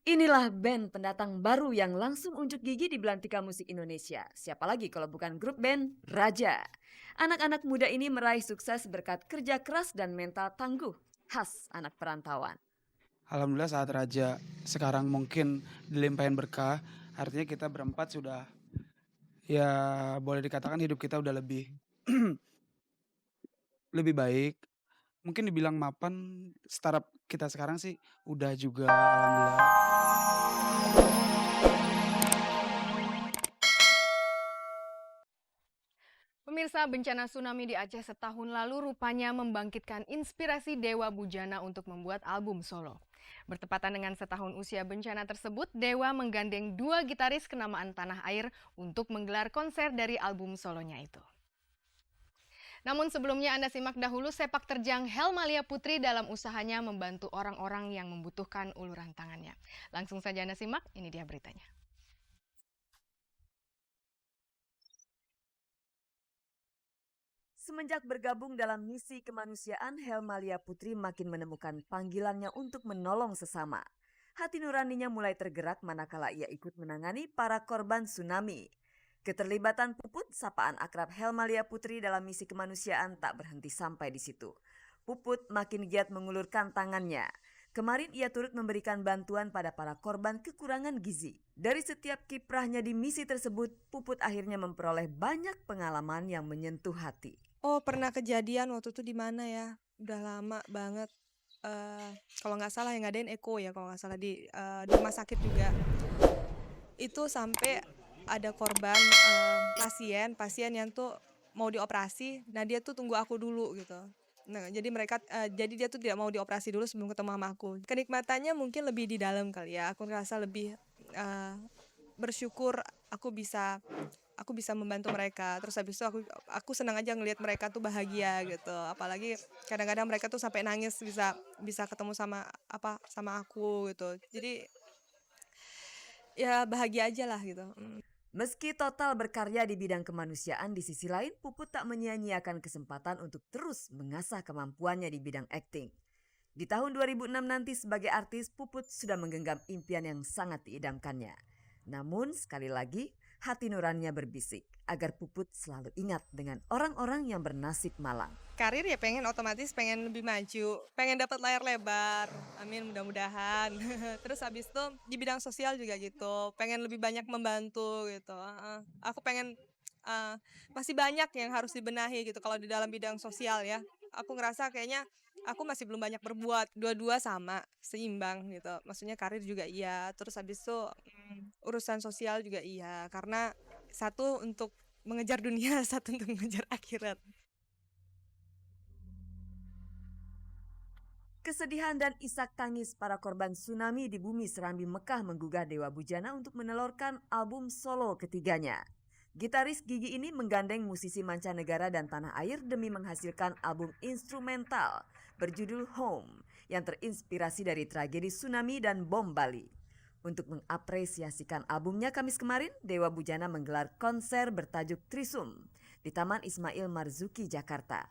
Inilah band pendatang baru yang langsung unjuk gigi di belantika musik Indonesia. Siapa lagi kalau bukan grup band Raja. Anak-anak muda ini meraih sukses berkat kerja keras dan mental tangguh. Khas anak perantauan. Alhamdulillah saat Raja sekarang mungkin dilimpahin berkah, artinya kita berempat sudah ya boleh dikatakan hidup kita udah lebih lebih baik. Mungkin dibilang mapan startup kita sekarang sih udah juga alhamdulillah. Pemirsa, bencana tsunami di Aceh setahun lalu rupanya membangkitkan inspirasi Dewa Bujana untuk membuat album solo. Bertepatan dengan setahun usia bencana tersebut, Dewa menggandeng dua gitaris kenamaan tanah air untuk menggelar konser dari album solonya itu. Namun sebelumnya Anda simak dahulu sepak terjang Helmalia Putri dalam usahanya membantu orang-orang yang membutuhkan uluran tangannya. Langsung saja Anda simak, ini dia beritanya. Semenjak bergabung dalam misi kemanusiaan, Helmalia Putri makin menemukan panggilannya untuk menolong sesama. Hati nuraninya mulai tergerak manakala ia ikut menangani para korban tsunami. Keterlibatan Puput, sapaan akrab Helmalia Putri dalam misi kemanusiaan tak berhenti sampai di situ. Puput makin giat mengulurkan tangannya. Kemarin ia turut memberikan bantuan pada para korban kekurangan gizi. Dari setiap kiprahnya di misi tersebut, Puput akhirnya memperoleh banyak pengalaman yang menyentuh hati. Oh, pernah kejadian waktu itu di mana ya? Udah lama banget. Kalau nggak salah yang ngadain Eko ya, kalau nggak salah di rumah sakit juga. Itu sampai ada korban pasien yang tuh mau dioperasi. Nah dia tuh tunggu aku dulu gitu. Nah jadi dia tuh tidak mau dioperasi dulu sebelum ketemu sama aku. Kenikmatannya mungkin lebih di dalam kali ya. Aku ngerasa lebih bersyukur aku bisa membantu mereka. Terus habis itu aku senang aja ngelihat mereka tuh bahagia gitu. Apalagi kadang-kadang mereka tuh sampai nangis bisa ketemu sama aku gitu. Jadi ya bahagia aja lah gitu. Meski total berkarya di bidang kemanusiaan, di sisi lain Puput tak menyia-nyiakan kesempatan untuk terus mengasah kemampuannya di bidang akting. Di tahun 2006 nanti sebagai artis, Puput sudah menggenggam impian yang sangat diidamkannya. Namun sekali lagi, hati nuraninya berbisik agar Puput selalu ingat dengan orang-orang yang bernasib malang. Karir ya otomatis pengen lebih maju, pengen dapat layar lebar, amin mudah-mudahan. Terus habis itu di bidang sosial juga gitu, pengen lebih banyak membantu gitu. Aku pengen masih banyak yang harus dibenahi gitu kalau di dalam bidang sosial ya. Aku ngerasa kayaknya aku masih belum banyak berbuat, dua-dua sama, seimbang gitu. Maksudnya karir juga iya, terus habis itu urusan sosial juga iya, karena satu untuk mengejar dunia, satu untuk mengejar akhirat. Kesedihan dan isak tangis para korban tsunami di bumi Serambi Mekah menggugah Dewa Bujana untuk menelurkan album solo ketiganya. Gitaris Gigi ini menggandeng musisi mancanegara dan tanah air demi menghasilkan album instrumental berjudul Home yang terinspirasi dari tragedi tsunami dan bom Bali. Untuk mengapresiasikan albumnya Kamis kemarin, Dewa Bujana menggelar konser bertajuk Trisum di Taman Ismail Marzuki, Jakarta.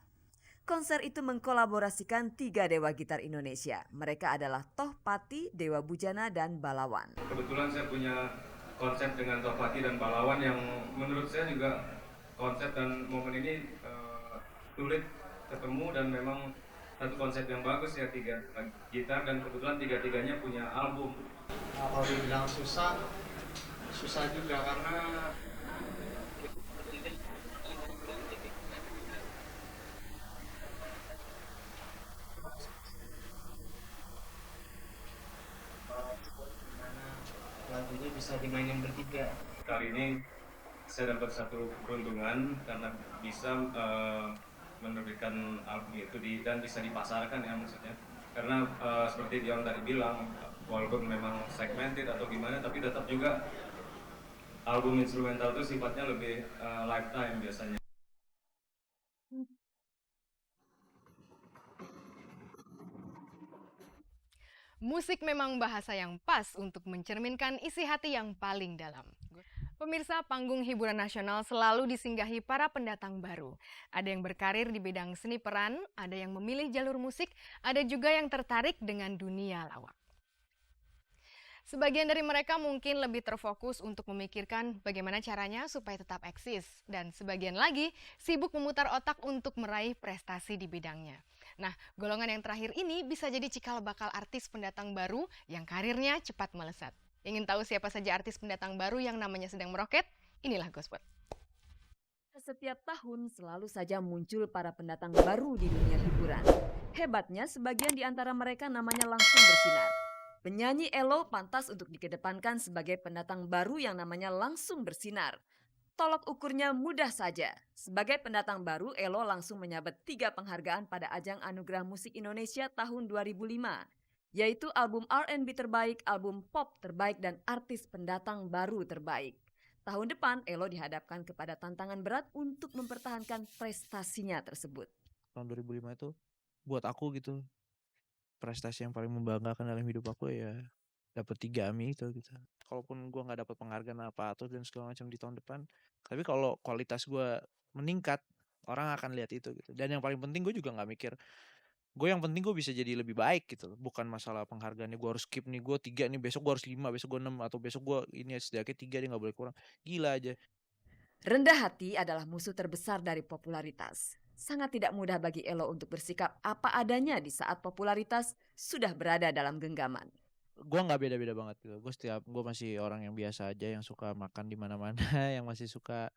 Konser itu mengkolaborasikan 3 dewa gitar Indonesia. Mereka adalah Toh Pati, Dewa Bujana, dan Balawan. Kebetulan saya punya konsep dengan Toh Pati dan Balawan yang menurut saya juga konsep dan momen ini sulit ketemu dan memang satu konsep yang bagus ya, 3 gitar dan kebetulan tiga-tiganya punya album. Kalau dibilang susah, susah juga karena lagunya bisa dimainin bertiga. Kali ini saya dapat satu keberuntungan karena bisa menerbitkan album itu dan bisa dipasarkan ya maksudnya. Karena seperti Dion tadi bilang, walaupun memang segmented atau gimana, tapi tetap juga album instrumental itu sifatnya lebih lifetime biasanya. Musik memang bahasa yang pas untuk mencerminkan isi hati yang paling dalam. Pemirsa, panggung hiburan nasional selalu disinggahi para pendatang baru. Ada yang berkarir di bidang seni peran, ada yang memilih jalur musik, ada juga yang tertarik dengan dunia lawak. Sebagian dari mereka mungkin lebih terfokus untuk memikirkan bagaimana caranya supaya tetap eksis. Dan sebagian lagi sibuk memutar otak untuk meraih prestasi di bidangnya. Nah, golongan yang terakhir ini bisa jadi cikal bakal artis pendatang baru yang karirnya cepat melesat. Ingin tahu siapa saja artis pendatang baru yang namanya sedang meroket? Inilah Gospel. Setiap tahun selalu saja muncul para pendatang baru di dunia hiburan. Hebatnya sebagian di antara mereka namanya langsung bersinar. Penyanyi Ello pantas untuk dikedepankan sebagai pendatang baru yang namanya langsung bersinar. Tolok ukurnya mudah saja. Sebagai pendatang baru, Ello langsung menyabet 3 penghargaan pada ajang Anugerah Musik Indonesia tahun 2005, yaitu album R&B terbaik, album pop terbaik, dan artis pendatang baru terbaik. Tahun depan, Ello dihadapkan kepada tantangan berat untuk mempertahankan prestasinya tersebut. Tahun 2005 itu buat aku gitu, prestasi yang paling membanggakan dalam hidup aku ya dapat 3 AMI itu gitu. Kalaupun gua nggak dapat penghargaan apa atau dan segala macam di tahun depan, tapi kalau kualitas gua meningkat, orang akan lihat itu gitu. Dan yang paling penting gue juga nggak mikir, yang penting gue bisa jadi lebih baik gitu. Bukan masalah penghargaannya gue harus skip nih, gue 3 nih, besok gue harus 5, besok gue 6, atau besok gue ini setidaknya 3 dia nggak boleh kurang. Gila aja. Rendah hati adalah musuh terbesar dari popularitas. Sangat tidak mudah bagi Ello untuk bersikap apa adanya di saat popularitas sudah berada dalam genggaman. Gue nggak beda-beda banget gitu. Gue masih orang yang biasa aja, yang suka makan di mana-mana, yang masih suka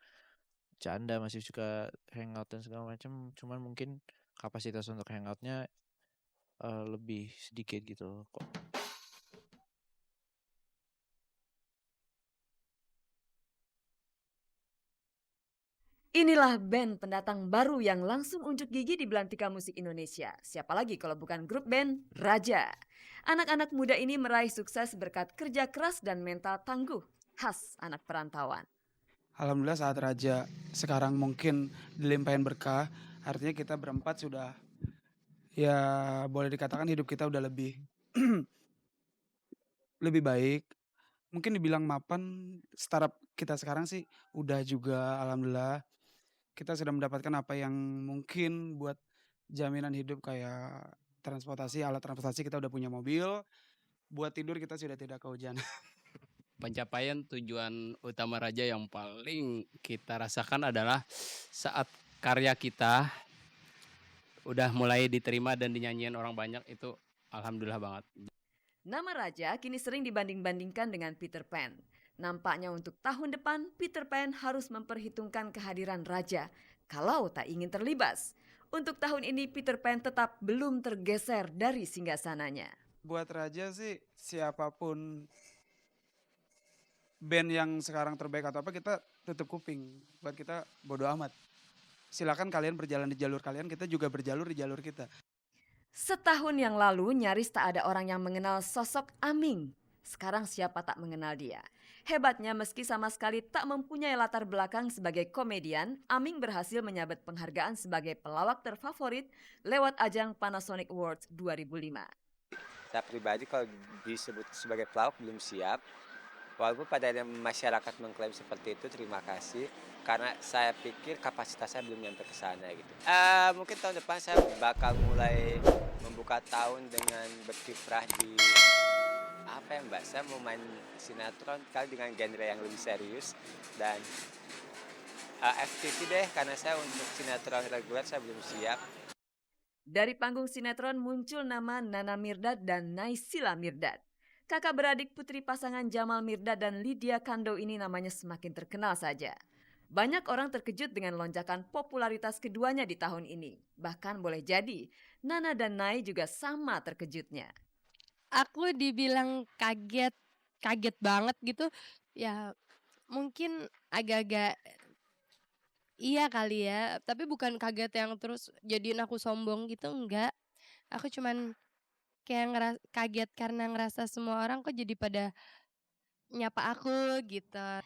canda, masih suka hangout dan segala macam. Cuman mungkin kapasitas untuk hangoutnya lebih sedikit gitu kok. Inilah band pendatang baru yang langsung unjuk gigi di Belantika Musik Indonesia. Siapa lagi kalau bukan grup band Raja. Anak-anak muda ini meraih sukses berkat kerja keras dan mental tangguh, khas anak perantauan. Alhamdulillah saat Raja sekarang mungkin dilimpahin berkah, artinya kita berempat sudah, ya boleh dikatakan hidup kita udah lebih lebih baik. Mungkin dibilang mapan, startup kita sekarang sih udah juga alhamdulillah. Kita sudah mendapatkan apa yang mungkin buat jaminan hidup kayak transportasi, alat transportasi kita udah punya mobil. Buat tidur kita sudah tidak kehujanan. Pencapaian tujuan utama Raja yang paling kita rasakan adalah saat karya kita udah mulai diterima dan dinyanyiin orang banyak, itu alhamdulillah banget. Nama Raja kini sering dibanding-bandingkan dengan Peter Pan. Nampaknya untuk tahun depan Peter Pan harus memperhitungkan kehadiran Raja kalau tak ingin terlibas. Untuk tahun ini Peter Pan tetap belum tergeser dari singgasananya. Buat Raja sih siapapun band yang sekarang terbaik atau apa, kita tutup kuping. Buat kita bodo amat. Silakan kalian berjalan di jalur kalian, kita juga berjalur di jalur kita. Setahun yang lalu nyaris tak ada orang yang mengenal sosok Aming. Sekarang siapa tak mengenal dia? Hebatnya meski sama sekali tak mempunyai latar belakang sebagai komedian, Aming berhasil menyabet penghargaan sebagai pelawak terfavorit lewat ajang Panasonic Awards 2005. Saya pribadi kalau disebut sebagai pelawak belum siap. Walaupun pada masyarakat mengklaim seperti itu, terima kasih. Karena saya pikir kapasitas saya belum nyampe ke sana gitu. Mungkin tahun depan saya bakal mulai membuka tahun dengan berkiprah di apa ya Mbak, saya mau main sinetron kali dengan genre yang lebih serius dan FTV deh, karena saya untuk sinetron reguler saya belum siap. Dari panggung sinetron muncul nama Nana Mirdad dan Naysila Mirdad. Kakak beradik putri pasangan Jamal Mirdad dan Lydia Kando ini namanya semakin terkenal saja. Banyak orang terkejut dengan lonjakan popularitas keduanya di tahun ini. Bahkan boleh jadi Nana dan Nay juga sama terkejutnya. Aku dibilang kaget banget gitu. Ya mungkin agak-agak iya kali ya. Tapi bukan kaget yang terus jadiin aku sombong gitu, enggak. Aku cuman kayak kaget karena ngerasa semua orang kok jadi pada nyapa aku gitu.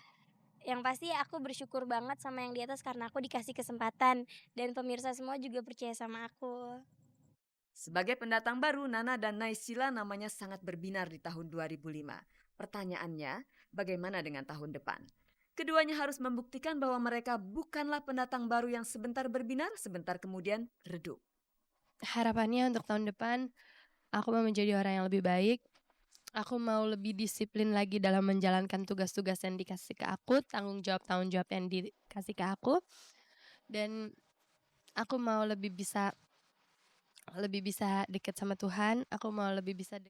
Yang pasti aku bersyukur banget sama yang di atas karena aku dikasih kesempatan. Dan pemirsa semua juga percaya sama aku. Sebagai pendatang baru, Nana dan Naysila namanya sangat berbinar di tahun 2005. Pertanyaannya, bagaimana dengan tahun depan? Keduanya harus membuktikan bahwa mereka bukanlah pendatang baru yang sebentar berbinar, sebentar kemudian redup. Harapannya untuk tahun depan, aku mau menjadi orang yang lebih baik. Aku mau lebih disiplin lagi dalam menjalankan tugas-tugas yang dikasih ke aku, tanggung jawab yang dikasih ke aku, dan aku mau lebih bisa deket sama Tuhan, aku mau lebih bisa